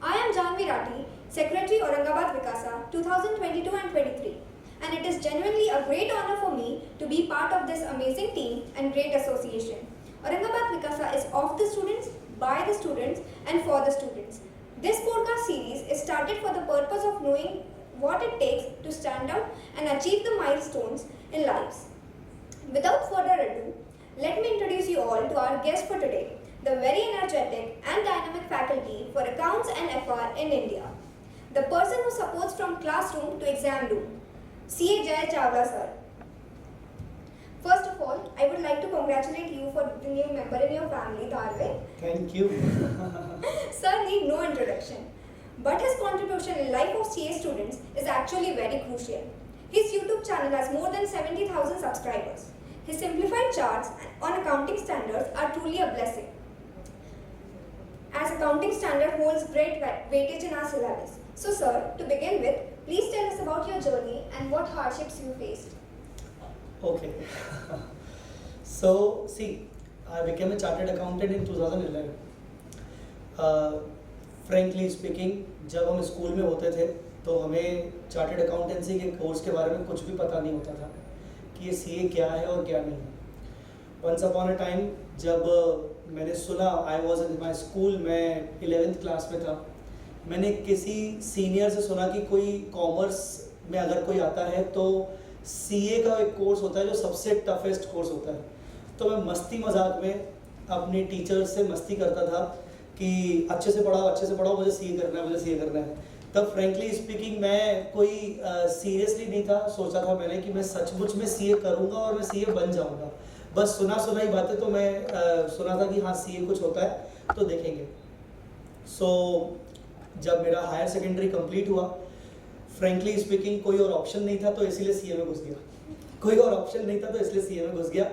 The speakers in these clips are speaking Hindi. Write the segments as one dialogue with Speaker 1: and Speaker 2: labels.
Speaker 1: I am Janvi Rathi, Secretary Aurangabad Vikasa 2022 and 23, and it is genuinely a great honor for me to be part of this amazing team and great association. Aurangabad Vikasa is of the students, by the students, and for the students. This podcast series is started for the purpose of knowing what it takes to stand out and achieve the milestones in lives. Without further ado, let me introduce you all to our guest for today, the very energetic and dynamic faculty for Accounts and FR in India. The person who supports from classroom to exam room, CA Jay Chawla sir. First of all, I would like to congratulate you for the new member in your family, Dharvik.
Speaker 2: Thank you.
Speaker 1: Sir need no introduction, but his contribution in life of CA students is actually very crucial. His YouTube channel has more than 70,000 subscribers. His simplified charts on accounting standards are truly a blessing, as accounting standard holds great weightage in our syllabus. So sir, to begin with, please tell us about your journey and what hardships you faced.
Speaker 2: Okay. So, see, I became a chartered accountant in 2011. Frankly speaking, जब हम स्कूल में होते थे तो हमें चार्टर्ड अकाउंटेंसी के कोर्स के बारे में कुछ भी पता नहीं होता था कि ये सीए क्या है और क्या नहीं है। वंस अपॉन अ टाइम जब मैंने सुना, I was in my school, मैं 11th क्लास में था, मैंने किसी सीनियर से सुना कि कोई कॉमर्स में अगर कोई आता है तो सीए का एक कोर्स होता है जो सबसे टफेस्ट कोर्स होता है। तो मैं मस्ती मजाक में अपने टीचर से मस्ती करता था कि अच्छे से पढ़ाओ, मुझे सीए करना है, मुझे सीए करना है। तब फ्रेंकली स्पीकिंग मैं कोई सीरियसली नहीं था, सोचा था मैंने कि मैं सचमुच में सीए करूँगा और मैं सीए बन जाऊँगा। बस सुना ही बातें तो मैं सुना था कि हाँ सीए कुछ होता है तो देखेंगे। सो जब मेरा हायर सेकेंडरी कंप्लीट हुआ, फ्रेंकली स्पीकिंग कोई और ऑप्शन नहीं था तो इसीलिए सीए में घुस गया।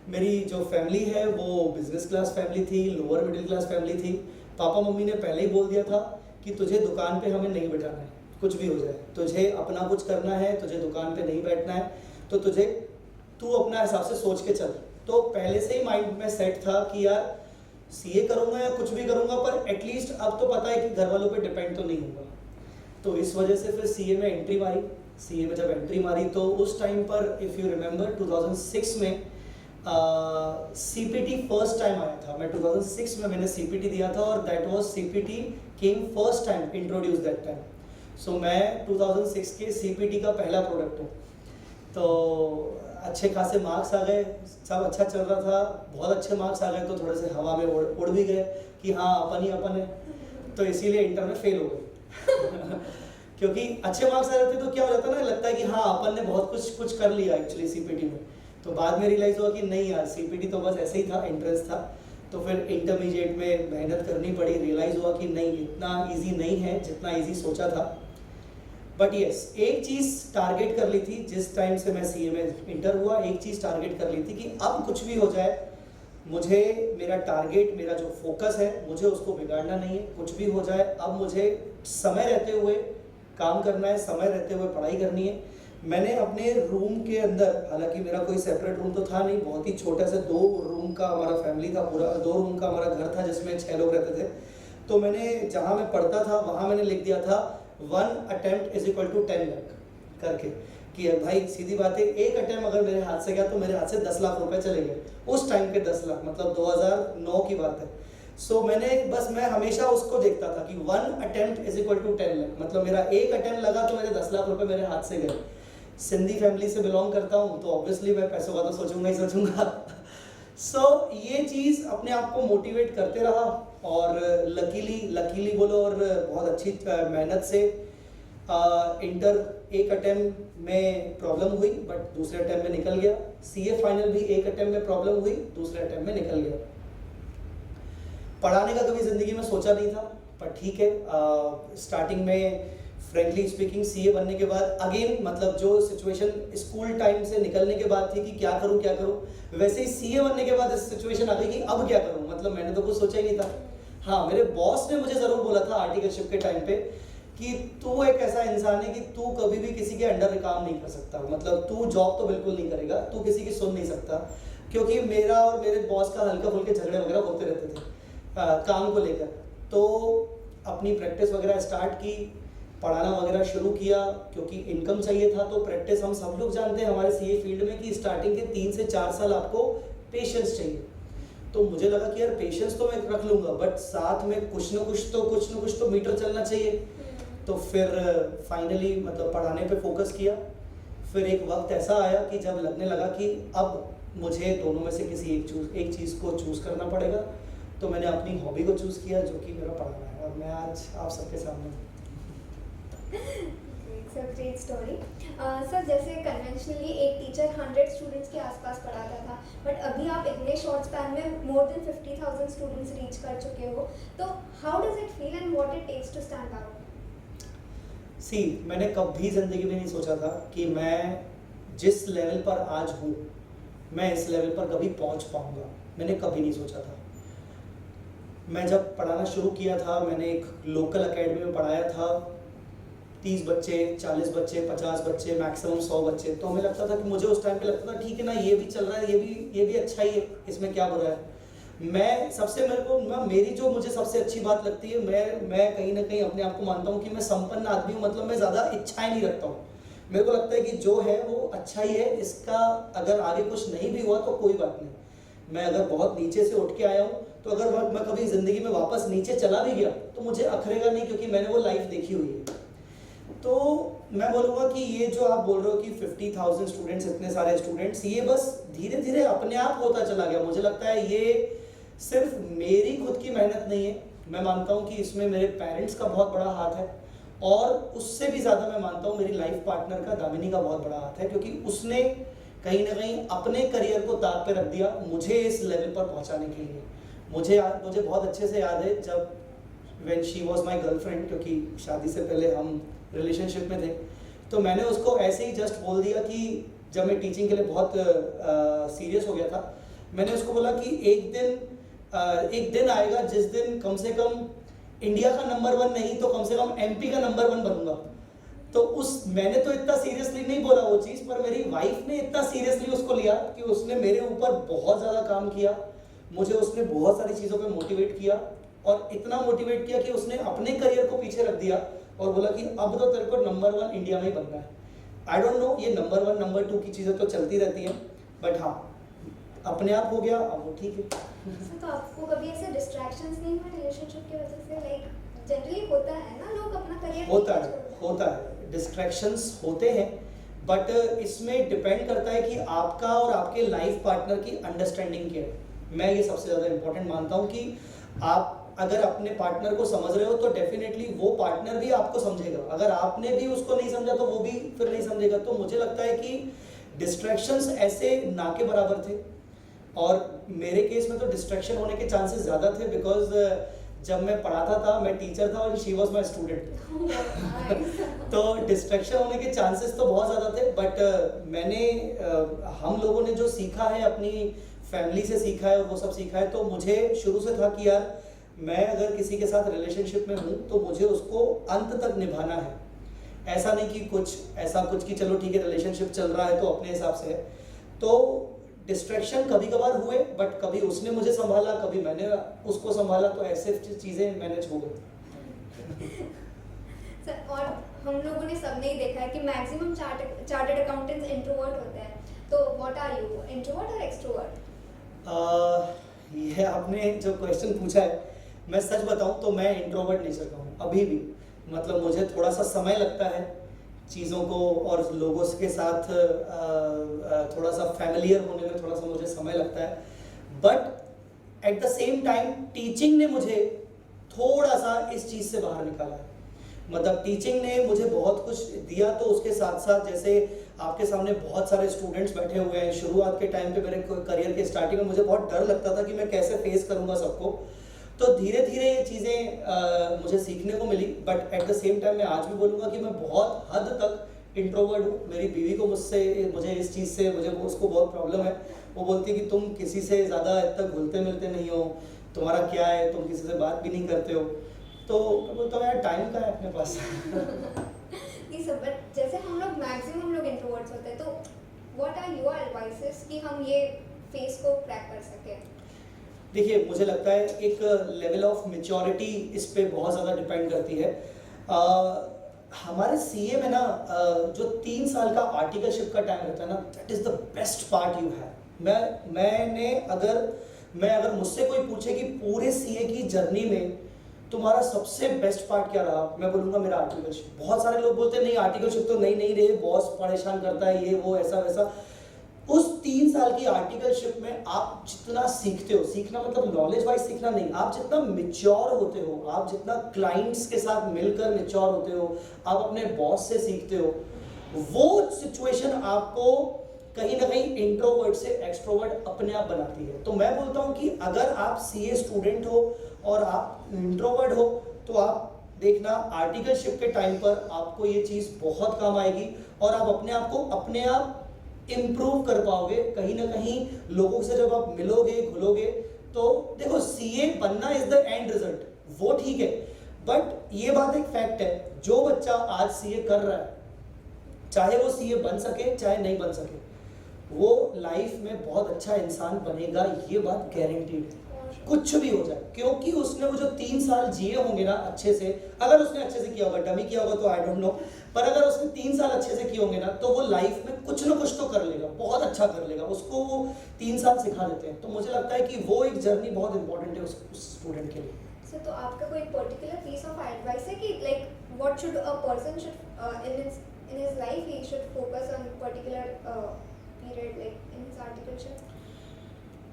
Speaker 2: मेरी जो फैमिली है वो बिजनेस क्लास फैमिली थी, लोअर मिडिल क्लास फैमिली थी। पापा मम्मी ने पहले ही बोल दिया था कि तुझे दुकान पे हमें नहीं बैठाना है, कुछ भी हो जाए, तुझे अपना कुछ करना है, तुझे दुकान पे नहीं बैठना है, तो तू अपना हिसाब से सोच के चल। तो पहले से ही माइंड में सेट था कि यार सीए करूँगा या कुछ भी करूँगा, पर एटलीस्ट अब तो पता है कि घर वालों पे डिपेंड तो नहीं होगा। तो इस वजह से फिर सीए में एंट्री मारी। सीए में जब एंट्री मारी तो उस टाइम पर इफ़ यू रिमेंबर 2006 में सीपीटी फर्स्ट टाइम आया था। मैं 2006 में मैंने सीपीटी दिया था और that was CPT came first time introduce that time. So मैं 2006 के सीपीटी का पहला प्रोडक्ट हूँ। तो अच्छे खासे मार्क्स आ गए, सब अच्छा चल रहा था, बहुत अच्छे मार्क्स आ गए तो थोड़े से हवा में उड़ भी गए कि हाँ अपन है, तो इसीलिए इंटर में फेल हो गए। क्योंकि अच्छे मार्क्स आ जाते तो क्या हो जाता ना, लगता है कि हाँ अपन ने बहुत कुछ कर लिया एक्चुअली सीपीटी में। तो बाद में रियलाइज हुआ कि नहीं यार, सीपीटी तो बस ऐसे ही था, एंट्रेंस था। तो फिर इंटरमीडिएट में मेहनत करनी पड़ी, रियलाइज हुआ कि नहीं इतना इजी नहीं है जितना इजी सोचा था। बट यस, एक चीज़ टारगेट कर ली थी जिस टाइम से मैं सीए में इंटर हुआ, एक चीज़ टारगेट कर ली थी कि अब कुछ भी हो जाए, मुझे मेरा टारगेट, मेरा जो फोकस है, मुझे उसको बिगाड़ना नहीं है। कुछ भी हो जाए, अब मुझे समय रहते हुए काम करना है, समय रहते हुए पढ़ाई करनी है। मैंने अपने रूम के अंदर, हालांकि मेरा कोई सेपरेट रूम तो था नहीं, बहुत ही छोटा सा 2 रूम का हमारा फैमिली था, पूरा 2 रूम का हमारा घर था जिसमें 6 लोग रहते थे। तो मैंने जहाँ मैं पढ़ता था वहाँ मैंने लिख दिया था 1 attempt is equal to 10 lakh करके, कि भाई सीधी बात है, एक अटेम्प्ट अगर मेरे हाथ से गया तो मेरे हाथ से 10 लाख रुपए चले गए। उस टाइम के 10 लाख मतलब 2009 की बात है। सो मैं हमेशा उसको देखता था कि 1 attempt is equal to 10 lakh, मतलब मेरा एक अटेम्प्ट लगा तो मेरे 10 लाख रुपए मेरे हाथ से गए। सिंधी फैमिली से बिलोंग करता हूँ तो ऑब्वियसली मैं पैसों का तो सोचूंगा। सो ये चीज़ अपने आप को मोटिवेट करते रहा और लकीली बोलो और बहुत अच्छी मेहनत से इंटर एक अटेम्प्ट में प्रॉब्लम हुई बट दूसरे अटेम्प्ट में निकल गया। सीए फाइनल भी एक अटेम्प्ट में प्रॉब्लम हुई, दूसरे अटेम्प्ट में निकल गया। पढ़ाने का कभी ज़िंदगी में सोचा नहीं था, पर ठीक है। स्टार्टिंग में फ्रेंकली स्पीकिंग सीए बनने के बाद अगेन मतलब जो सिचुएशन स्कूल टाइम से निकलने के बाद थी कि क्या करूं, वैसे ही सीए बनने के बाद इस सिचुएशन आ गई कि अब क्या करूं। मतलब मैंने तो कुछ सोचा ही नहीं था। हाँ, मेरे बॉस ने मुझे ज़रूर बोला था आर्टिकलशिप के टाइम पे कि तू एक ऐसा इंसान है कि तू कभी भी किसी के अंडर काम नहीं कर सकता, मतलब तू जॉब तो बिल्कुल नहीं करेगा, तू किसी की सुन नहीं सकता। क्योंकि मेरा और मेरे बॉस का हल्का फुल्के झगड़े वगैरह होते रहते थे काम को लेकर। तो अपनी प्रैक्टिस वगैरह स्टार्ट की, पढ़ाना वगैरह शुरू किया, क्योंकि इनकम चाहिए था। तो प्रैक्टिस हम सब लोग जानते हैं हमारे सीए फील्ड में कि स्टार्टिंग के 3 से 4 साल आपको पेशेंस चाहिए। तो मुझे लगा कि यार पेशेंस तो मैं रख लूँगा, बट साथ में कुछ न कुछ तो मीटर चलना चाहिए। तो फिर फाइनली मतलब पढ़ाने पे फोकस किया। फिर एक वक्त ऐसा आया कि जब लगने लगा कि अब मुझे दोनों में से किसी एक चीज़ को चूज़ करना पड़ेगा। तो मैंने अपनी हॉबी को चूज़ किया, जो कि मेरा पढ़ाना है, और मैं आज आप सबके सामने हूँ।
Speaker 1: It's a great story. Sir जैसे कन्वेंशनली एक टीचर 100 स्टूडेंट्स के आसपास पढ़ाता था, बट अभी आप इतने शॉर्ट स्पैन में मोर देन 50,000 स्टूडेंट्स रीच कर चुके हो, तो how does it feel and what it takes to stand out?
Speaker 2: See, मैंने कभी ज़िंदगी में नहीं सोचा था कि मैं जिस लेवल पर आज हूँ, मैं इस लेवल पर कभी पहुँच पाऊँगा। मैंने कभी नहीं सोचा था। मैं जब पढ़ाना शुरू किया था, मैंने एक लोकल एकेडमी में पढ़ाया था। 30 बच्चे, 40 बच्चे, 50 बच्चे, मैक्सिमम 100 बच्चे। तो हमें लगता था कि मुझे उस टाइम पे लगता था ठीक है ना, ये भी चल रहा है, ये भी अच्छा ही है, इसमें क्या बुरा है। मेरी जो मुझे सबसे अच्छी बात लगती है, मैं कहीं ना कहीं अपने आप को मानता हूँ कि मैं संपन्न आदमी हूँ। मतलब मैं ज़्यादा इच्छाएं नहीं रखता हूँ। मेरे को लगता है कि जो है वो अच्छा ही है, इसका अगर आगे कुछ नहीं भी हुआ तो कोई बात नहीं। मैं अगर बहुत नीचे से उठ के आया हूँ, तो अगर मैं कभी ज़िंदगी में वापस नीचे चला भी गया तो मुझे अखरेगा नहीं, क्योंकि मैंने वो लाइफ देखी हुई है। तो मैं बोलूँगा कि ये जो आप बोल रहे हो कि 50,000 स्टूडेंट्स, इतने सारे स्टूडेंट्स, ये बस धीरे धीरे अपने आप होता चला गया। मुझे लगता है ये सिर्फ मेरी खुद की मेहनत नहीं है। मैं मानता हूँ कि इसमें मेरे पेरेंट्स का बहुत बड़ा हाथ है, और उससे भी ज़्यादा मैं मानता हूँ मेरी लाइफ पार्टनर का, दामिनी का बहुत बड़ा हाथ है, क्योंकि उसने कहीं ना कहीं अपने करियर को ताक पे रख दिया मुझे इस लेवल पर पहुँचाने के लिए। मुझे बहुत अच्छे से याद है जब when she was my girlfriend, क्योंकि शादी से पहले हम रिलेशनशिप में थे, तो मैंने उसको ऐसे ही जस्ट बोल दिया कि जब मैं टीचिंग के लिए बहुत सीरियस हो गया था, मैंने उसको बोला कि एक दिन आएगा जिस दिन कम से कम इंडिया का नंबर 1 नहीं तो कम से कम एमपी का नंबर 1 बनूंगा। तो मैंने तो इतना सीरियसली नहीं बोला वो चीज़, पर मेरी वाइफ ने इतना सीरियसली उसको लिया कि उसने मेरे ऊपर बहुत ज़्यादा काम किया। मुझे उसने बहुत सारी चीज़ों पे मोटिवेट किया, और इतना मोटिवेट किया कि उसने अपने करियर को पीछे रख दिया और बोला कि अब तो तेरे को नंबर 1 इंडिया में ही बनना है। आई डोंट नो, ये नंबर 1 नंबर 2 की चीज़ें तो चलती रहती हैं, बट हाँ, अपने आप हो गया, अब वो ठीक है।
Speaker 1: तो आपको कभी ऐसे डिस्ट्रैक्शंस नहीं हुए रिलेशनशिप की वजह से? लाइक जनरली होता है ना, लोग अपना करियर
Speaker 2: होता है, डिस्ट्रैक्शंस होते हैं, बट इसमें डिपेंड करता है कि आपका और आपके लाइफ पार्टनर की अंडरस्टैंडिंग क्या है। मैं ये सबसे ज़्यादा इंपॉर्टेंट मानता हूँ कि आप अगर अपने पार्टनर को समझ रहे हो तो डेफिनेटली वो पार्टनर भी आपको समझेगा। अगर आपने भी उसको नहीं समझा तो वो भी फिर नहीं समझेगा। तो मुझे लगता है कि डिस्ट्रैक्शंस ऐसे ना के बराबर थे, और मेरे केस में तो डिस्ट्रैक्शन होने के चांसेस ज़्यादा थे, बिकॉज जब मैं पढ़ाता था, मैं टीचर था और शी वॉज माई स्टूडेंट। तो डिस्ट्रैक्शन होने के चांसेस तो बहुत ज़्यादा थे, बट हम लोगों ने जो सीखा है, अपनी फैमिली से सीखा है और वो सब सीखा है, तो मुझे शुरू से था कि यार मैं अगर किसी के साथ रिलेशनशिप में हूँ तो मुझे उसको अंत तक निभाना है। ऐसा नहीं कि कुछ कि चलो ठीक है रिलेशनशिप चल रहा है तो अपने हिसाब से है। तो डिस्ट्रैक्शन कभी कभार हुए, बट कभी उसने मुझे संभाला, कभी मैंने उसको संभाला, तो ऐसे चीज़ें मैनेज हो गई।
Speaker 1: सर, और हम लोगों ने सबने ही देखा है कि मैक्सिमम चार्टर्ड अकाउंटेंट्स इंट्रोवर्ट होते हैं, तो व्हाट आर यू, इंट्रोवर्ट और एक्सट्रोवर्ट?
Speaker 2: ये आपने जो क्वेश्चन पूछा है, मैं सच बताऊं तो मैं इंट्रोवर्ट नेचर का हूँ अभी भी। मतलब मुझे थोड़ा सा समय लगता है चीज़ों को और लोगों के साथ थोड़ा सा फैमिलियर होने में थोड़ा सा मुझे समय लगता है, but at the same time teaching ने मुझे थोड़ा सा इस चीज़ से बाहर निकाला है। मतलब टीचिंग ने मुझे बहुत कुछ दिया, तो उसके साथ साथ जैसे आपके सामने बहुत सारे स्टूडेंट्स बैठे हुए हैं। शुरुआत के टाइम पे मेरे करियर के स्टार्टिंग में मुझे बहुत डर लगता था कि मैं कैसे फेस करूंगा सबको। तो धीरे धीरे ये चीज़ें मुझे सीखने को मिली, but at the same time मैं आज भी बोलूँगा कि मैं बहुत हद तक इंट्रोवर्ट हूँ। मेरी बीवी को मुझे इस चीज़ से उसको बहुत प्रॉब्लम है। वो बोलती है कि तुम किसी से ज़्यादा तक घुलते मिलते नहीं हो, तुम्हारा क्या है, तुम किसी से बात भी नहीं करते हो। तो यार टाइम का है अपने पास।
Speaker 1: नहीं सर, बट जैसे हम लोग मैक्सिमम लोग इंट्रोवर्ट्स होते हैं, तो व्हाट आर योर एडवाइसेस कि हम ये फेस को क्रैक कर सकें?
Speaker 2: देखिए, मुझे लगता है एक लेवल ऑफ मेच्योरिटी इस पे बहुत ज़्यादा डिपेंड करती है। हमारे सीए में ना जो 3 साल का आर्टिकलशिप का टाइम रहता है ना, that is the best part you have. मैं अगर मुझसे कोई पूछे कि पूरे सीए की जर्नी में तुम्हारा सबसे बेस्ट पार्ट क्या रहा, मैं बोलूँगा मेरा आर्टिकलशिप। बहुत सारे लोग बोलते हैं नहीं आर्टिकलशिप तो नहीं रहे, बॉस परेशान करता है, ये वो ऐसा वैसा। उस 3 साल की आर्टिकलशिप में आप जितना सीखते हो, सीखना मतलब नॉलेज वाइज सीखना नहीं, आप जितना मिच्योर होते हो, आप जितना क्लाइंट्स के साथ मिलकर मिच्योर होते हो, आप अपने बॉस से सीखते हो, वो सिचुएशन आपको कहीं ना कहीं इंट्रोवर्ट से एक्सट्रोवर्ट अपने आप बनाती है। तो मैं बोलता हूँ कि अगर आप सीए स्टूडेंट हो और आप इंट्रोवर्ट हो, तो आप देखना आर्टिकलशिप के टाइम पर आपको ये चीज़ बहुत काम आएगी और आप अपने आप इम्प्रूव कर पाओगे। कहीं ना कहीं लोगों से जब आप मिलोगे घुलोगे, तो देखो सीए बनना इज द एंड रिजल्ट, वो ठीक है, बट ये बात एक फैक्ट है, जो बच्चा आज सीए कर रहा है, चाहे वो सीए बन सके चाहे नहीं बन सके, वो लाइफ में बहुत अच्छा इंसान बनेगा, ये बात गारंटीड है, कुछ भी हो जाए। क्योंकि उसने वो जो 3 साल जिए होंगे ना अच्छे से, अगर उसने अच्छे से किया होगा, डमी किया होगा तो आई डोंट नो, पर अगर उसने 3 साल अच्छे से किए होंगे ना, तो वो लाइफ में कुछ ना कुछ तो कर लेगा, बहुत अच्छा कर लेगा, उसको वो 3 साल सिखा देते हैं। तो मुझे लगता है कि वो एक जर्नी बहुत इंपॉर्टेंट है उस स्टूडेंट के लिए।
Speaker 1: सर, तो आपका कोई पर्टिकुलर पीस ऑफ एडवाइस है कि like what should a person should in his life he should focus on particular period like in his articleship?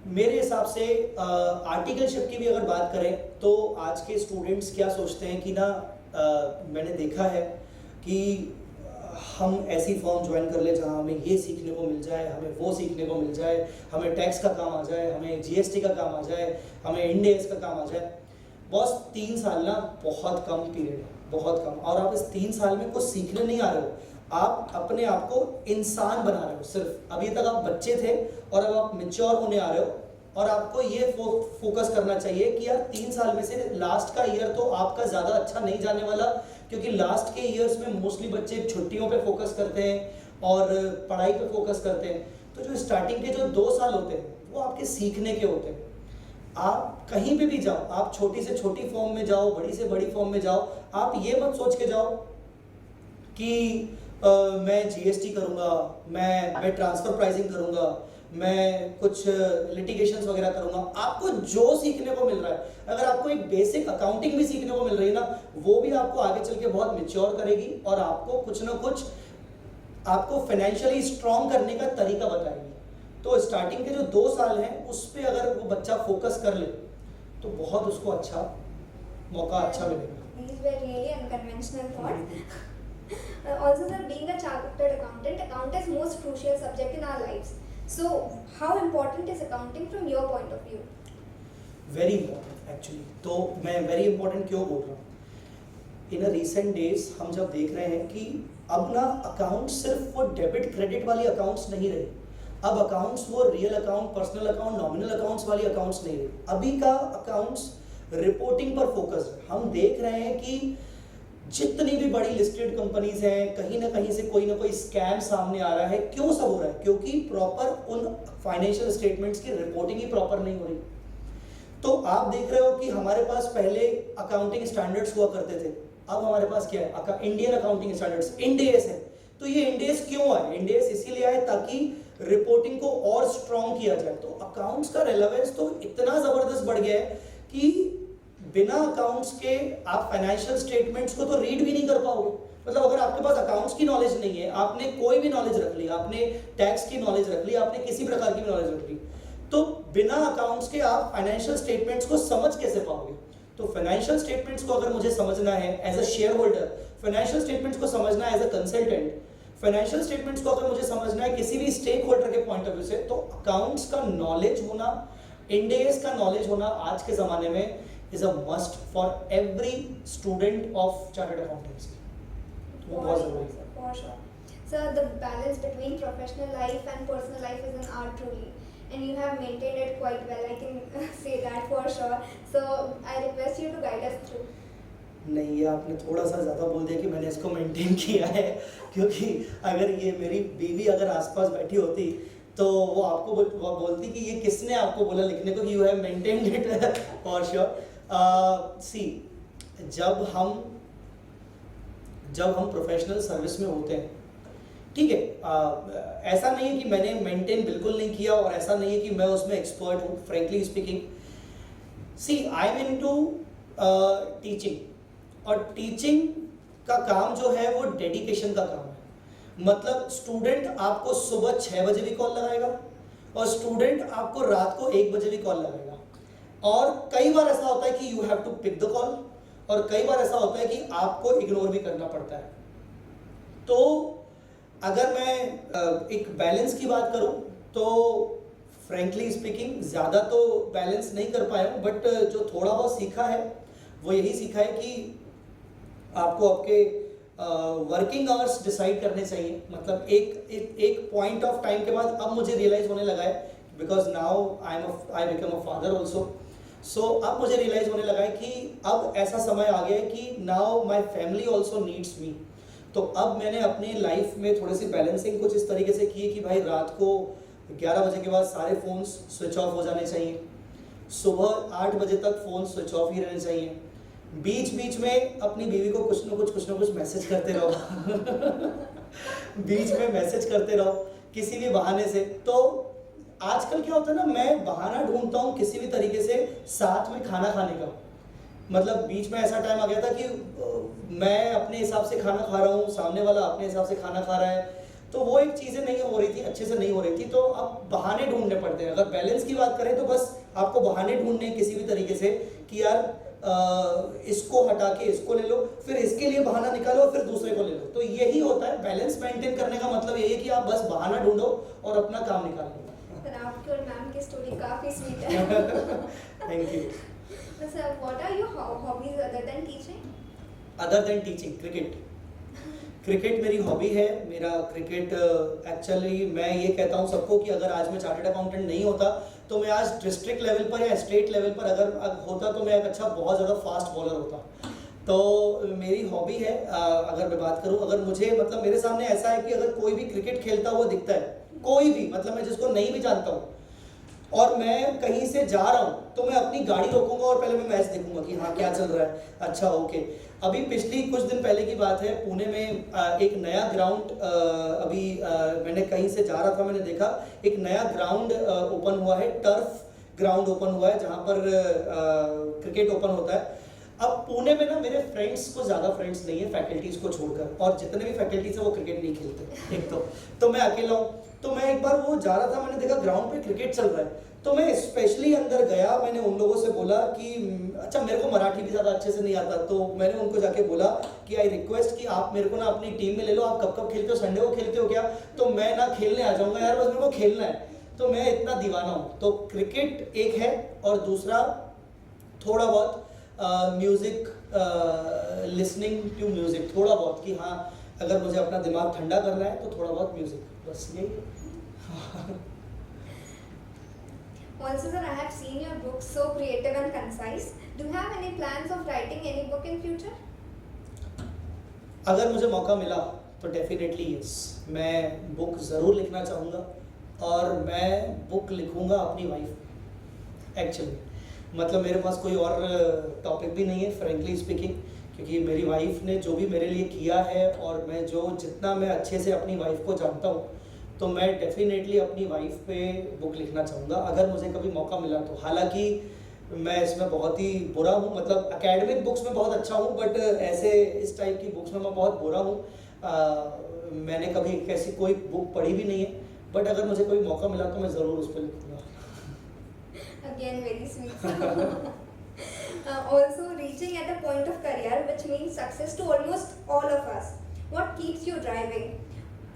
Speaker 2: मेरे हिसाब से आर्टिकलशिप की भी अगर बात करें तो आज के स्टूडेंट्स क्या सोचते हैं कि ना, मैंने देखा है कि हम ऐसी फॉर्म ज्वाइन कर ले जहाँ हमें ये सीखने को मिल जाए, हमें वो सीखने को मिल जाए, हमें टैक्स का काम आ जाए, हमें जीएसटी का काम आ जाए, हमें इंड एस का काम आ जाए। बस 3 साल ना बहुत कम पीरियड है, बहुत कम, और आप इस 3 साल में कुछ सीखने नहीं आ रहे हो, आप अपने आप को इंसान बना रहे हो। सिर्फ अभी तक आप बच्चे थे और अब आप मेच्योर होने आ रहे हो, और आपको ये फोकस करना चाहिए कि यार 3 साल में से लास्ट का ईयर तो आपका ज़्यादा अच्छा नहीं जाने वाला, क्योंकि लास्ट के ईयर्स में मोस्टली बच्चे छुट्टियों पे फोकस करते हैं और पढ़ाई पे फोकस करते हैं। तो जो स्टार्टिंग के जो 2 साल होते हैं वो आपके सीखने के होते हैं। आप कहीं पे भी जाओ, आप छोटी से छोटी फॉर्म में जाओ, बड़ी से बड़ी फॉर्म में जाओ, आप ये मत सोच के जाओ कि मैं जीएसटी करूँगा, मैं ट्रांसफर प्राइसिंग करूँगा, मैं कुछ लिटिगेशंस वगैरह करूँगा। आपको जो सीखने को मिल रहा है, अगर आपको एक बेसिक अकाउंटिंग भी सीखने को मिल रही है ना, वो भी आपको आगे चल के बहुत मेच्योर करेगी और आपको कुछ ना कुछ आपको फाइनेंशियली स्ट्रॉन्ग करने का तरीका बताएगी। तो स्टार्टिंग के जो 2 साल हैं उस पर अगर वो बच्चा फोकस कर ले तो बहुत उसको अच्छा मौका अच्छा मिलेगा।
Speaker 1: These were really unconventional thoughts. Also, sir, being a chartered accountant, account is most crucial subject in our lives. So, how important is accounting from your point of view?
Speaker 2: Very important actually. तो मैं वेरी इंपॉर्टेंट क्यों बोल रहा हूँ, इन रिसेंट डेज हम जब देख रहे हैं कि अब ना अकाउंट सिर्फ वो डेबिट क्रेडिट वाली अकाउंट्स नहीं रहे, अब अकाउंट्स वो real account, personal account, nominal accounts वाली अकाउंट्स नहीं रहे। अभी का अकाउंट्स रिपोर्टिंग पर फोकस है। हम देख रहे हैं कि जितनी भी बड़ी लिस्टेड कंपनीज हैं, कहीं ना कहीं से कोई ना कोई स्कैम सामने आ रहा है। क्यों सब हो रहा है? क्योंकि प्रॉपर उन फाइनेंशियल स्टेटमेंट्स की रिपोर्टिंग ही प्रॉपर नहीं हो रही। तो आप देख रहे हो कि हमारे पास पहले अकाउंटिंग स्टैंडर्ड्स हुआ करते थे, अब हमारे पास क्या है? Indian accounting standards, end S है। तो ये इंड एस क्यों आए? इंड एस इसीलिए आए ताकि रिपोर्टिंग को और स्ट्रॉन्ग किया जाए। तो अकाउंट्स का रेलेवेंस तो इतना जबरदस्त बढ़ गया है कि बिना अकाउंट्स के आप फाइनेंशियल स्टेटमेंट्स को तो रीड भी नहीं कर पाओगे। मतलब अगर आपके पास अकाउंट्स की नॉलेज नहीं है, आपने कोई भी नॉलेज रख ली, आपने टैक्स की नॉलेज रख ली, आपने किसी प्रकार की भी नॉलेज रख ली, तो बिना अकाउंट्स के आप फाइनेंशियल स्टेटमेंट्स को समझ कैसे पाओगे? तो फाइनेंशियल स्टेटमेंट्स को अगर मुझे समझना है as a shareholder, financial statements को समझना है as a consultant, financial statements को अगर मुझे समझना है किसी भी स्टेक होल्डर के पॉइंट ऑफ व्यू से, तो अकाउंट्स का नॉलेज होना, इंड एस का नॉलेज होना आज के जमाने में is a must for every student of chartered accountancy. वो बहुत ज़रूरी है।
Speaker 1: For sure. Sir, the balance between professional life and personal life is an art truly, and you have maintained it quite well. I can say that for sure. So I request you to guide us through.
Speaker 2: नहीं, ये आपने थोड़ा सा ज़्यादा बोल दिया कि मैंने इसको मेंटेन किया है, क्योंकि अगर ये मेरी बीवी अगर आसपास बैठी होती तो वो आपको वो बोलती कि ये किसने आपको बोला लिखने को कि you have maintained it for sure. See, जब हम प्रोफेशनल सर्विस में होते हैं, ठीक है, ऐसा नहीं है कि मैंने मेंटेन बिल्कुल नहीं किया और ऐसा नहीं है कि मैं उसमें एक्सपर्ट हूँ, frankly speaking. See, I am into teaching, और टीचिंग का काम जो है वो डेडिकेशन का काम है। मतलब स्टूडेंट आपको सुबह 6 बजे भी कॉल लगाएगा और स्टूडेंट आपको रात को 1 बजे भी कॉल लगाएगा, और कई बार ऐसा होता है कि you have to pick the call, और कई बार ऐसा होता है कि आपको इग्नोर भी करना पड़ता है। तो अगर मैं एक बैलेंस की बात करूं तो फ्रेंकली स्पीकिंग ज़्यादा तो बैलेंस नहीं कर पाया हूं, बट जो थोड़ा बहुत सीखा है वो यही सीखा है कि आपको आपके वर्किंग आवर्स डिसाइड करने चाहिए। मतलब एक पॉइंट ऑफ टाइम के बाद अब मुझे रियलाइज होने लगा है, because now I become a father also. So अब मुझे रियलाइज होने लगा है कि अब ऐसा समय आ गया है कि now my family also needs मी। तो अब मैंने अपनी लाइफ में थोड़ी सी बैलेंसिंग कुछ इस तरीके से की है कि भाई रात को 11 बजे के बाद सारे फ़ोन्स स्विच ऑफ हो जाने चाहिए, सुबह 8 बजे तक फ़ोन स्विच ऑफ ही रहने चाहिए, बीच बीच में अपनी बीवी को कुछ ना कुछ मैसेज करते रहो बीच में मैसेज करते रहो किसी भी बहाने से। तो आजकल क्या होता है ना, मैं बहाना ढूंढता हूँ किसी भी तरीके से साथ में खाना खाने का। मतलब बीच में ऐसा टाइम आ गया था कि मैं अपने हिसाब से खाना खा रहा हूँ, सामने वाला अपने हिसाब से खाना खा रहा है, तो वो एक चीज़ें नहीं हो रही थी, अच्छे से नहीं हो रही थी। तो अब बहाने ढूंढने पड़ते हैं। अगर बैलेंस की बात करें तो बस आपको बहाने ढूंढने किसी भी तरीके से कि यार इसको हटा के इसको ले लो, फिर इसके लिए बहाना निकालो, फिर दूसरे को ले लो। तो यही होता है बैलेंस मेंटेन करने का मतलब यही है कि आप बस बहाना ढूंढो और अपना काम निकाल लो।
Speaker 1: आपकी और मैम की स्टोरी काफ़ी स्वीट है।
Speaker 2: Thank you.
Speaker 1: Sir, what are your hobbies other than teaching?
Speaker 2: Other than teaching, cricket मेरी हॉबी है। मेरा क्रिकेट एक्चुअली मैं ये कहता हूँ सबको कि अगर आज मैं चार्टर्ड अकाउंटेंट नहीं होता तो मैं आज डिस्ट्रिक्ट लेवल पर या स्टेट लेवल पर अगर होता तो मैं एक अच्छा बहुत ज़्यादा फास्ट बॉलर होता। तो मेरी हॉबी है। अगर मैं बात करूँ, अगर मुझे मतलब मेरे सामने ऐसा है कि अगर कोई भी क्रिकेट खेलता हुआ दिखता है, कोई भी, मतलब मैं जिसको नहीं भी जानता हूँ और मैं कहीं से जा रहा हूँ, तो मैं अपनी गाड़ी रोकूंगा और पहले मैं मैच देखूंगा कि हाँ क्या चल रहा है, अच्छा ओके। अभी पिछली कुछ दिन पहले की बात है, पुणे में एक नया ग्राउंड अभी मैंने कहीं से जा रहा था, मैंने देखा एक नया ग्राउंड ओपन हुआ है, टर्फ ग्राउंड ओपन हुआ है जहाँ पर क्रिकेट ओपन होता है। अब पुणे में ना मेरे फ्रेंड्स को ज़्यादा फ्रेंड्स नहीं है फैकल्टीज़ को छोड़कर, और जितने भी फैकल्टीज है वो क्रिकेट नहीं खेलते एक तो मैं अकेला हूँ। तो मैं एक बार वो जा रहा था, मैंने देखा ग्राउंड पे क्रिकेट चल रहा है, तो मैं स्पेशली अंदर गया, मैंने उन लोगों से बोला कि अच्छा मेरे को मराठी भी ज़्यादा अच्छे से नहीं आता, तो मैंने उनको जाके बोला कि आई रिक्वेस्ट कि आप मेरे को ना अपनी टीम में ले लो, आप कब कब खेलते हो, संडे को खेलते हो क्या? तो मैं ना खेलने आ जाऊँगा यार, बस मेरे को खेलना है। तो मैं इतना दीवाना हूँ। तो क्रिकेट एक है, और दूसरा थोड़ा बहुत म्यूज़िक, लिसनिंग टू म्यूज़िक थोड़ा बहुत, कि हाँ अगर मुझे अपना दिमाग ठंडा करना है तो थोड़ा बहुत म्यूज़िक, बस यही।
Speaker 1: Also, sir, I have seen your books so creative and concise. Do you have any plans of writing any book in future?
Speaker 2: अगर मुझे मौका मिला तो डेफिनेटली यस, मैं बुक ज़रूर लिखना चाहूँगा, और मैं बुक लिखूँगा अपनी वाइफ एक्चुअली। मतलब मेरे पास कोई और टॉपिक भी नहीं है फ्रेंकली स्पीकिंग, क्योंकि मेरी वाइफ ने जो भी मेरे लिए किया है, और मैं जितना मैं अच्छे से अपनी वाइफ को जानता हूँ, तो मैं डेफिनेटली अपनी वाइफ पे बुक लिखना चाहूँगा अगर मुझे कभी मौका मिला तो। हालांकि मैं इसमें बहुत ही बुरा हूँ, मतलब एकेडमिक बुक्स में बहुत अच्छा हूँ, बट ऐसे इस टाइप की बुक्स में मैं बहुत बुरा हूँ। मैंने कभी ऐसी कोई बुक पढ़ी भी नहीं है, बट अगर मुझे कोई मौका मिला तो मैं ज़रूर उस पर लिखूँगा।
Speaker 1: Again, very sweet. Also, reaching at a point of career which means success to almost all of us. What keeps you driving,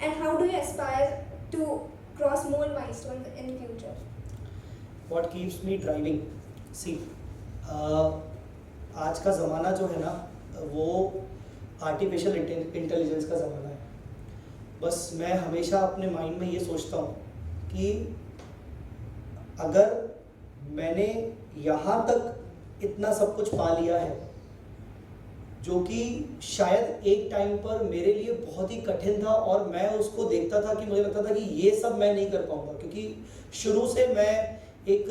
Speaker 1: and how do you aspire to cross more milestones in future?
Speaker 2: What keeps me driving? See, आज का ज़माना जो है ना, वो आर्टिफिशियल इंटेलिजेंस का ज़माना है। बस मैं हमेशा अपने माइंड में ये सोचता हूँ कि अगर मैंने यहाँ तक इतना सब कुछ पा लिया है, जो कि शायद एक टाइम पर मेरे लिए बहुत ही कठिन था, और मैं उसको देखता था कि मुझे लगता था कि ये सब मैं नहीं कर पाऊंगा, क्योंकि शुरू से मैं एक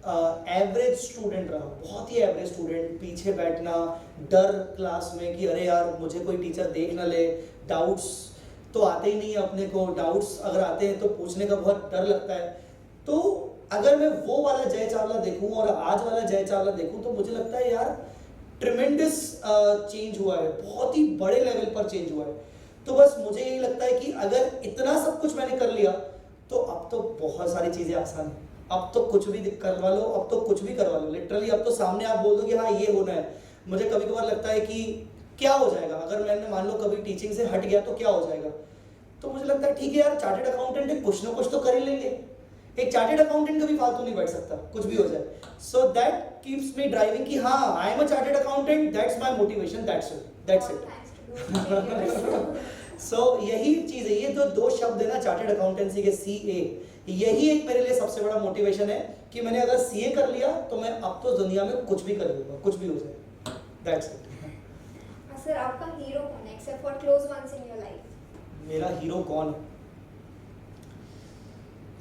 Speaker 2: एवरेज स्टूडेंट रहा, बहुत ही एवरेज स्टूडेंट। पीछे बैठना, डर क्लास में कि अरे यार मुझे कोई टीचर देख ना ले, डाउट्स तो आते ही नहीं है अपने को, डाउट्स अगर आते हैं तो पूछने का बहुत डर लगता है। तो अगर मैं वो वाला जय चावला देखूं और आज वाला जय चावला देखूं तो मुझे लगता है यार ट्रिमेंडस चेंज हुआ है, बहुत ही बड़े लेवल पर चेंज हुआ है। तो बस मुझे यही लगता है कि अगर इतना सब कुछ मैंने कर लिया तो अब तो बहुत सारी चीज़ें आसान है। अब तो कुछ भी करवा लो, अब तो कुछ भी करवा लो, लिटरली अब तो सामने आप बोल दो कि हाँ ये होना है। मुझे कभी कभार लगता है कि क्या हो जाएगा अगर मैंने मान लो कभी टीचिंग से हट गया तो क्या हो जाएगा। तो मुझे लगता है ठीक है यार, चार्टेड अकाउंटेंट है, कुछ ना कुछ तो कर ही लेंगे। एक चार्टेड अकाउंटेंट कभी फालतू नहीं बैठ सकता, कुछ भी हो जाए। So that keeps me driving कि हाँ I am a chartered accountant, that's my motivation, that's it. So यही चीज है, ये जो दो शब्द है ना चार्टेड अकाउंटेंसी के, CA, यही एक मेरे लिए सबसे बड़ा मोटिवेशन है कि मैंने अगर CA कर लिया तो मैं अब तो दुनिया में कुछ भी कर लूंगा, कुछ भी हो जाए, दैट्स इट।
Speaker 1: सर आपका हीरो कौन है except for close ones in your life?
Speaker 2: मेरा हीरो कौन है?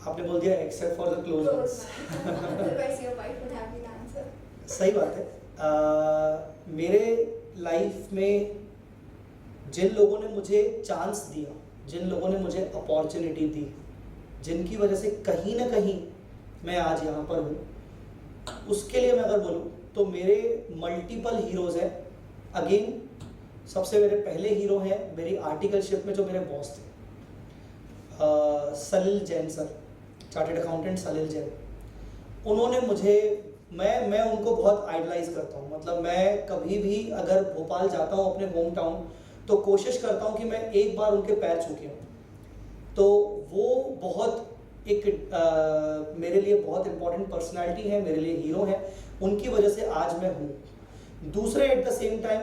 Speaker 2: आपने बोल दिया except for the close ones.
Speaker 1: Otherwise your wife would have been answer.
Speaker 2: सही बात है। मेरे लाइफ में जिन लोगों ने मुझे चांस दिया, जिन लोगों ने मुझे अपॉर्चुनिटी दी, जिनकी वजह से कहीं ना कहीं मैं आज यहाँ पर हूँ, उसके लिए मैं अगर बोलूँ तो मेरे मल्टीपल हीरोज हैं। अगेन सबसे मेरे पहले हीरो हैं मेरी आर्टिकलशिप में जो मेरे बॉस थे, Salil Jain sir, chartered accountant Salil Jain. उन्होंने मुझे, मैं उनको बहुत आइडलाइज करता हूँ। मतलब मैं कभी भी अगर भोपाल जाता हूँ अपने होम टाउन तो कोशिश करता हूँ कि मैं एक बार उनके पैर छू के आऊँ। तो वो बहुत एक मेरे लिए बहुत इंपॉर्टेंट पर्सनालिटी है, मेरे लिए हीरो है, उनकी वजह से आज मैं हूँ। दूसरे एट द सेम टाइम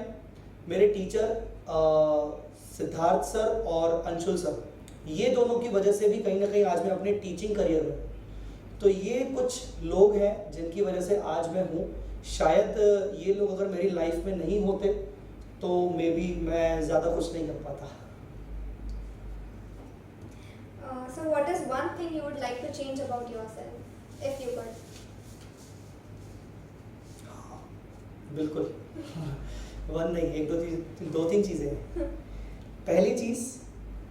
Speaker 2: मेरे टीचर सिद्धार्थ सर और अंशुल सर, ये दोनों की वजह से भी कहीं ना कहीं आज मैं अपने टीचिंग करियर में। तो ये कुछ लोग हैं जिनकी वजह से आज मैं हूँ। शायद ये लोग अगर मेरी लाइफ में नहीं होते तो मे बी मैं ज़्यादा कुछ नहीं कर पाता।
Speaker 1: So what is one thing you would like to change about yourself if you could?
Speaker 2: बिल्कुल। वन नहीं, एक दो तीन चीज़ें हैं। पहली चीज़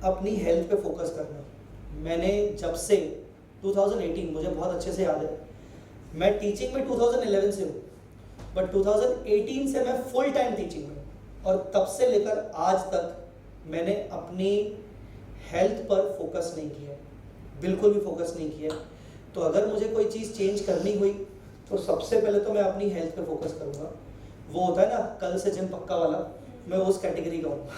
Speaker 2: अपनी हेल्थ पे फोकस करना। मैंने जब से 2018, मुझे बहुत अच्छे से याद है, मैं टीचिंग में 2011 से हूँ, बट 2018 से मैं फुल टाइम टीचिंग में, और तब से लेकर आज तक मैंने अपनी हेल्थ पर फोकस नहीं किया, बिल्कुल भी फोकस नहीं किया। तो अगर मुझे कोई चीज़ चेंज करनी हुई तो सबसे पहले तो मैं अपनी हेल्थ पे फोकस करूँगा। वो होता है ना कल से जिम पक्का वाला, मैं उस कैटेगरी का हूँ।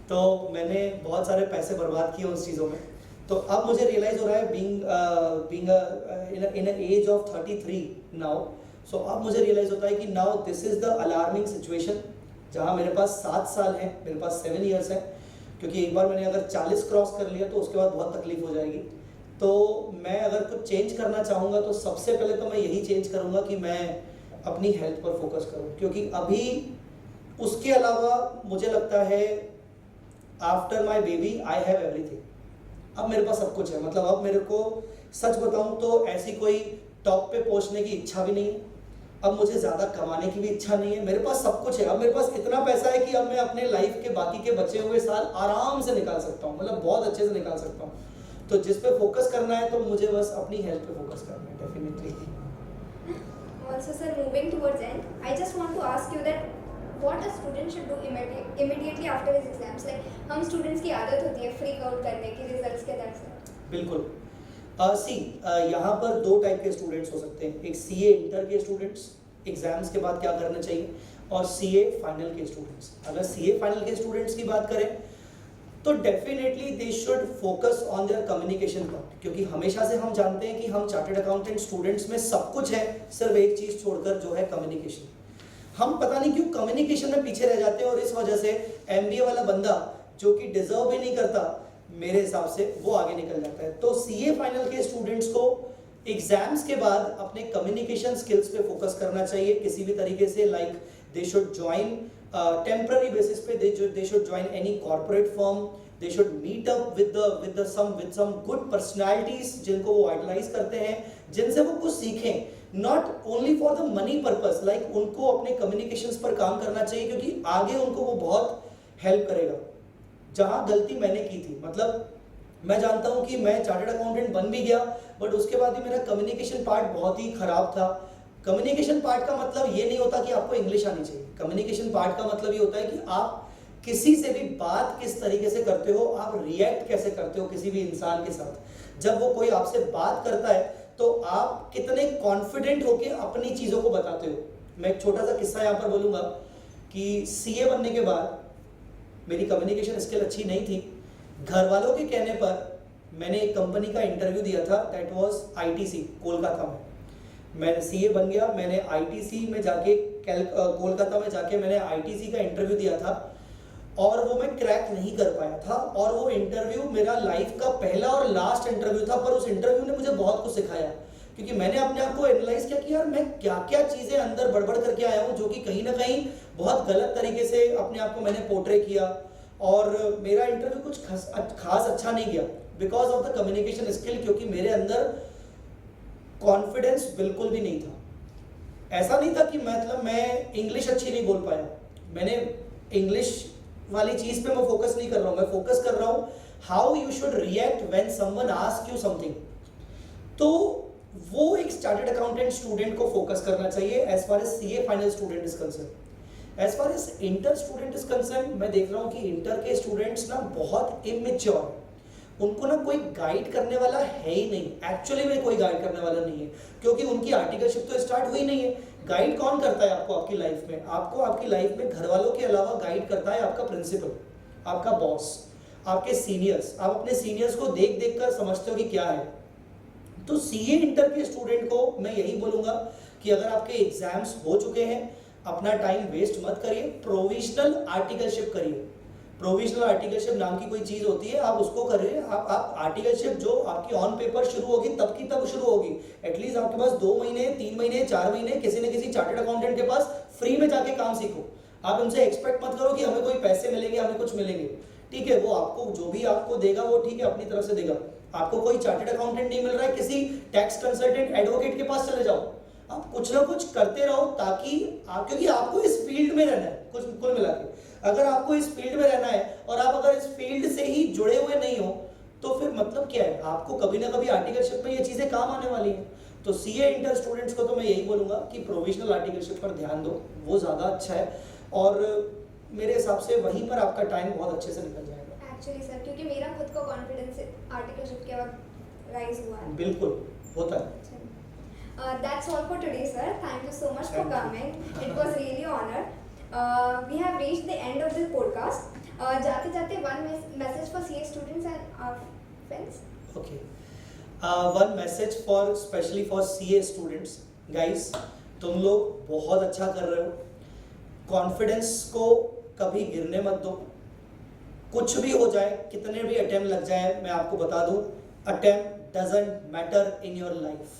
Speaker 2: तो मैंने बहुत सारे पैसे बर्बाद किए उस चीज़ों में। तो अब मुझे रियलाइज़ हो रहा है being in age of 33 now, so अब मुझे रियलाइज़ होता है कि now this is the alarming situation, जहाँ मेरे पास 7 साल हैं, मेरे पास 7 ईयर्स हैं, क्योंकि एक बार मैंने अगर 40 क्रॉस कर लिया तो उसके बाद बहुत तकलीफ हो जाएगी। तो मैं अगर कुछ चेंज करना चाहूँगा तो सबसे पहले तो मैं यही चेंज करूँगा कि मैं अपनी हेल्थ पर फोकस करूँ, क्योंकि अभी उसके अलावा मुझे लगता है after my baby I have everything. अब मेरे पास सब कुछ है। मतलब अब मेरे को सच बताऊँ तो ऐसी कोई टॉप पे पहुँचने की इच्छा भी नहीं है, अब मुझे ज़्यादा कमाने की भी इच्छा नहीं है, मेरे पास सब कुछ है। अब मेरे पास इतना पैसा है कि अब मैं अपने लाइफ के बाकी के बचे हुए साल आराम से निकाल सकता हूँ, मतलब बहुत अच्छे से निकाल सकता हूँ। तो जिस पे फोकस करना है तो मुझे बस अपनी हेल्थ पे फोकस करना है, definitely.
Speaker 1: Also sir, moving towards end, I just want to ask you that what a student should do immediately after his exams. Like हम students की आदत होती है freak out करने की results के डर से।
Speaker 2: बिल्कुल। यहाँ पर 2 टाइप के स्टूडेंट्स हो सकते हैं, एक CA इंटर के स्टूडेंट्स एग्जाम्स के बाद क्या करना चाहिए, और CA फाइनल के स्टूडेंट्स। अगर CA फाइनल के स्टूडेंट्स की बात करें तो definitely they should focus on their communication part, क्योंकि हमेशा से हम जानते हैं कि हम चार्टर्ड अकाउंटेंट स्टूडेंट्स में सब कुछ है, सिर्फ एक चीज़ छोड़कर जो है कम्युनिकेशन। हम पता नहीं क्यों कम्युनिकेशन में पीछे रह जाते हैं, और इस वजह से MBA वाला बंदा जो कि डिजर्व भी नहीं करता मेरे हिसाब से, वो आगे निकल जाता है। तो CA फाइनल के स्टूडेंट्स को एग्जाम्स के बाद अपने कम्युनिकेशन स्किल्स पे फोकस करना चाहिए किसी भी तरीके से। Like they should join temporary basis पे they should join any corporate firm, they should meet up with some good personalities जिनको वो आइडलाइज करते हैं, जिनसे वो कुछ सीखें, not only for the money purpose, like उनको अपने कम्युनिकेशंस पर काम करना चाहिए क्योंकि आगे उनको वो बहुत हेल्प करेगा। जहां गलती मैंने की थी, मतलब मैं जानता हूं कि मैं चार्टर्ड अकाउंटेंट बन भी गया, बट उसके बाद भी मेरा कम्युनिकेशन पार्ट बहुत ही खराब था। कम्युनिकेशन पार्ट का मतलब ये नहीं होता कि आपको इंग्लिश आनी चाहिए। कम्युनिकेशन पार्ट का मतलब ये होता है कि आप किसी से भी बात किस तरीके से करते हो, आप रिएक्ट कैसे करते हो किसी भी इंसान के साथ। जब वो कोई आपसे बात करता है तो आप कितने कॉन्फिडेंट होके अपनी चीजों को बताते हो। मैं एक छोटा सा किस्सा यहाँ पर बोलूंगा कि सीए बनने के बाद मेरी कम्युनिकेशन स्किल अच्छी नहीं थी। घर वालों के कहने पर मैंने एक कंपनी का इंटरव्यू दिया था, दैट वाज आईटीसी कोलकाता में। मैं सीए बन गया, मैंने आईटीसी में जाके कोलकाता में जाके मैंने आईटीसी का इंटरव्यू दिया था और वो मैं क्रैक नहीं कर पाया था। और वो इंटरव्यू मेरा लाइफ का पहला और लास्ट इंटरव्यू था, पर उस इंटरव्यू ने मुझे बहुत कुछ सिखाया क्योंकि मैंने अपने आप को एनालाइज किया कि यार मैं क्या क्या चीजें अंदर बड़बड़ करके आया हूँ जो कि कहीं ना कहीं बहुत गलत तरीके से अपने आप को मैंने पोर्ट्रे किया। और मेरा इंटरव्यू कुछ खास अच्छा नहीं गया because of the communication skill, क्योंकि मेरे अंदर कॉन्फिडेंस बिल्कुल भी नहीं था। ऐसा नहीं था कि मतलब मैं इंग्लिश अच्छी नहीं बोल पाया, मैंने इंग्लिश वाली चीज पे मैं फोकस नहीं कर रहा हूं, मैं फोकस कर रहा हूं how you should react when someone ask you something. तो वो एक चार्टर्ड अकाउंटेंट स्टूडेंट को फोकस करना चाहिए as far as CA final student is concern. As far as inter student is concern, मैं देख रहा हूं कि इंटर के स्टूडेंट्स ना बहुत इमेच्योर, उनको ना कोई गाइड करने वाला है ही नहीं। एक्चुअली में कोई गाइड करने वाला नहीं है क्योंकि उनकी आर्टिकलशिप तो स्टार्ट हुई नहीं है। गाइड कौन करता है आपको आपकी लाइफ में? आपको आपकी लाइफ में घर वालों के अलावा गाइड करता है आपका प्रिंसिपल, आपका बॉस, आपके सीनियर्स। आप अपने सीनियर्स को देख देख कर समझते हो कि क्या है। तो सीए इंटर के स्टूडेंट को मैं यही बोलूंगा कि अगर आपके एग्जाम्स हो चुके हैं, अपना टाइम वेस्ट मत करिए, प्रोविजनल आर्टिकलशिप करिए। प्रोविजनल आर्टिकलशिप नाम की कोई चीज होती है, आप उसको करिए। आप आर्टिकलशिप जो आपकी ऑन पेपर शुरू होगी तब की तब शुरू होगी। एटलीस्ट आपके पास 2 महीने 3 महीने 4 महीने किसी न किसी चार्टर्ड अकाउंटेंट के पास फ्री में जाके काम सीखो। आप उनसे एक्सपेक्ट मत करो कि हमें कोई पैसे मिलेंगे, हमें कुछ मिलेंगे। ठीक है, वो आपको जो भी आपको देगा वो ठीक है, अपनी तरफ से देगा। आपको कोई चार्टर्ड अकाउंटेंट नहीं मिल रहा है, किसी टैक्स कंसल्टेंट एडवोकेट के पास चले जाओ। आप कुछ ना कुछ करते रहो ताकि क्योंकि आपको इस फील्ड में रहना है। कुछ कुल मिला के अगर आपको इस फील्ड में रहना है और आप अगर इस फील्ड से ही जुड़े हुए नहीं हो तो फिर मतलब क्या है? आपको कभी ना कभी आर्टिकलशिप में ये चीजें काम आने वाली हैं। तो सीए इंटर स्टूडेंट्स को तो मैं यही बोलूंगा कि प्रोविजनल आर्टिकलशिप पर ध्यान दो, वो ज्यादा अच्छा है और मेरे हिसाब से वहीं पर आपका टाइम बहुत अच्छे से निकल जाएगा।
Speaker 1: एक्चुअली सर, क्योंकि मेरा खुद का कॉन्फिडेंस आर्टिकलशिप के बाद राइज हुआ है।
Speaker 2: बिल्कुल होता है।
Speaker 1: That's all for today, sir. Thank you so much for coming. It was really an honor. We have reached the end of this podcast. जाते-जाते one message for CA students and our friends.
Speaker 2: Okay. One message for especially for CA students. Guys, तुम लोग बहुत अच्छा कर रहे हो। कॉन्फिडेंस को कभी गिरने मत दो। कुछ भी हो जाए, कितने भी अटेम्प्ट लग जाए, मैं आपको बता दूं, attempt doesn't matter in your life.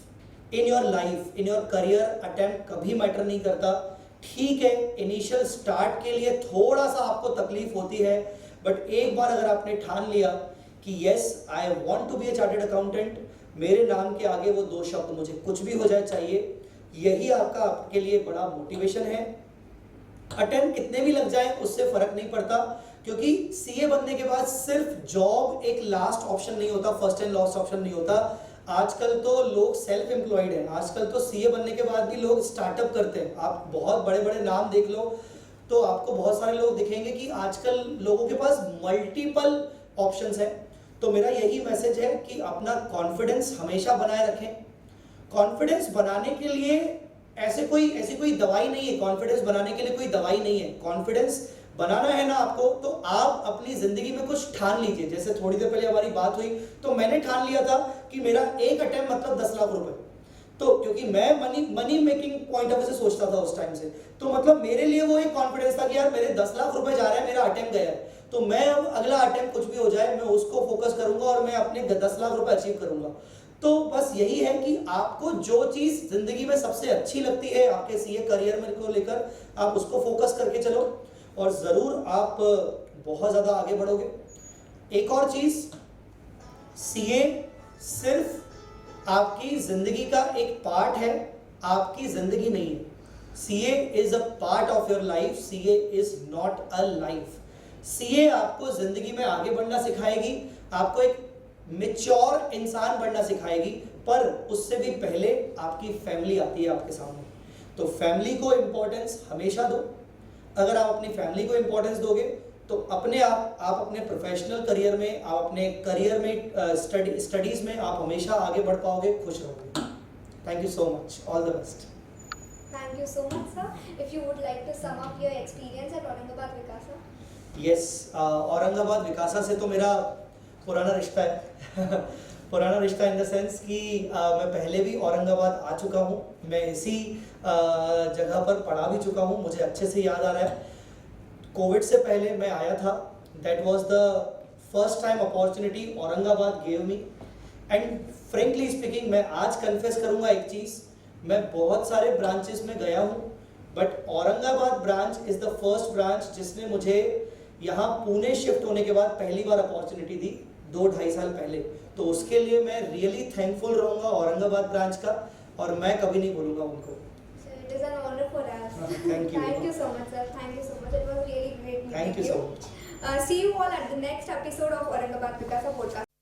Speaker 2: In your life, in your career, attempt कभी मैटर नहीं करता। ठीक है, इनिशियल स्टार्ट के लिए थोड़ा सा आपको तकलीफ होती है, बट एक बार अगर आपने ठान लिया कि yes I want to be a chartered accountant, मेरे नाम के आगे वो 2 शब्द मुझे कुछ भी हो जाए चाहिए, यही आपके लिए बड़ा मोटिवेशन है। अटेम्प्ट कितने भी लग जाए उससे फर्क नहीं पड़ता, क्योंकि सीए बनने के बाद सिर्फ जॉब एक लास्ट ऑप्शन नहीं होता, फर्स्ट एंड लास्ट ऑप्शन नहीं होता। आजकल तो लोग सेल्फ एम्प्लॉयड हैं। आजकल तो सीए बनने के बाद भी लोग स्टार्टअप करते हैं। आप बहुत बड़े बड़े नाम देख लो तो आपको बहुत सारे लोग दिखेंगे कि आजकल लोगों के पास मल्टीपल ऑप्शंस हैं। तो मेरा यही मैसेज है कि अपना कॉन्फिडेंस हमेशा बनाए रखें। कॉन्फिडेंस बनाने के लिए ऐसी कोई दवाई नहीं है। कॉन्फिडेंस बनाने के लिए कोई दवाई नहीं है। कॉन्फिडेंस बनाना है ना आपको, तो आप अपनी जिंदगी में कुछ ठान लीजिए। जैसे थोड़ी देर पहले हमारी बात हुई तो मैंने ठान लिया था कि मेरा एक अटेम्प्ट मतलब 10 लाख रुपए। तो क्योंकि मैं money making point of view से सोचता था उस टाइम से, तो मतलब मेरे लिए वो एक कॉन्फिडेंस था कि यार मेरे 10 लाख रुपए जा रहे हैं, मेरा अटेम्प्ट गया है, तो मैं अब अगला अटेम्प्ट कुछ भी हो जाए मैं उसको फोकस करूंगा और मैं अपने 10 लाख रुपए अचीव करूंगा। तो बस यही है कि आपको जो चीज जिंदगी में सबसे अच्छी लगती है आपके सीए करियर में को लेकर, आप उसको फोकस करके चलो। और ज़रूर आप बहुत ज़्यादा आगे बढ़ोगे। एक और चीज़, सीए सिर्फ आपकी ज़िंदगी का एक पार्ट है, आपकी ज़िंदगी नहीं है। CA is a part of your life, CA is not a life. CA आपको ज़िंदगी में आगे बढ़ना सिखाएगी, आपको एक मैच्योर इंसान बनना सिखाएगी, पर उससे भी पहले आपकी फैमिली आती है आपके सामने। तो फैमिली को इम्पोर्टेंस हमेशा दो। अगर आप अपनी फैमिली को इम्पोर्टेंस दोगे तो अपने आप अपने प्रोफेशनल करियर में, आप अपने करियर में, स्टडीज़ में आप हमेशा आगे बढ़ पाओगे, खुश रहोगे। Thank you so much, all the best.
Speaker 1: Thank you so much, sir. If you would like to sum up your experience at Aurangabad Vikasa.
Speaker 2: Yes, Aurangabad विकासा से तो मेरा पुराना रिश्ता है पुराना रिश्ता इन द सेंस कि मैं पहले भी औरंगाबाद आ चुका हूँ, मैं इसी जगह पर पढ़ा भी चुका हूँ, मुझे अच्छे से याद आ रहा है। कोविड से पहले मैं आया था, that was the first time opportunity Aurangabad gave me. And frankly speaking, मैं आज कन्फेस करूँगा एक चीज़, मैं बहुत सारे ब्रांचेस में गया हूँ, but Aurangabad branch is the first branch जिसने मुझे यहाँ पुणे शिफ्ट होने के बाद पहली बार अपॉर्चुनिटी दी, 2-2.5 साल पहले। तो उसके लिए मैं रियली थैंकफुल रहूँगा औरंगाबाद ब्रांच का, और मैं कभी नहीं भूलूंगा उनको।
Speaker 1: So it is an honor for us.
Speaker 2: Thank you.
Speaker 1: Thank you so much, sir. Thank you so much. It was really great meeting
Speaker 2: Thank you so much.
Speaker 1: See you all at the next episode of Aurangabad Vikasa podcast.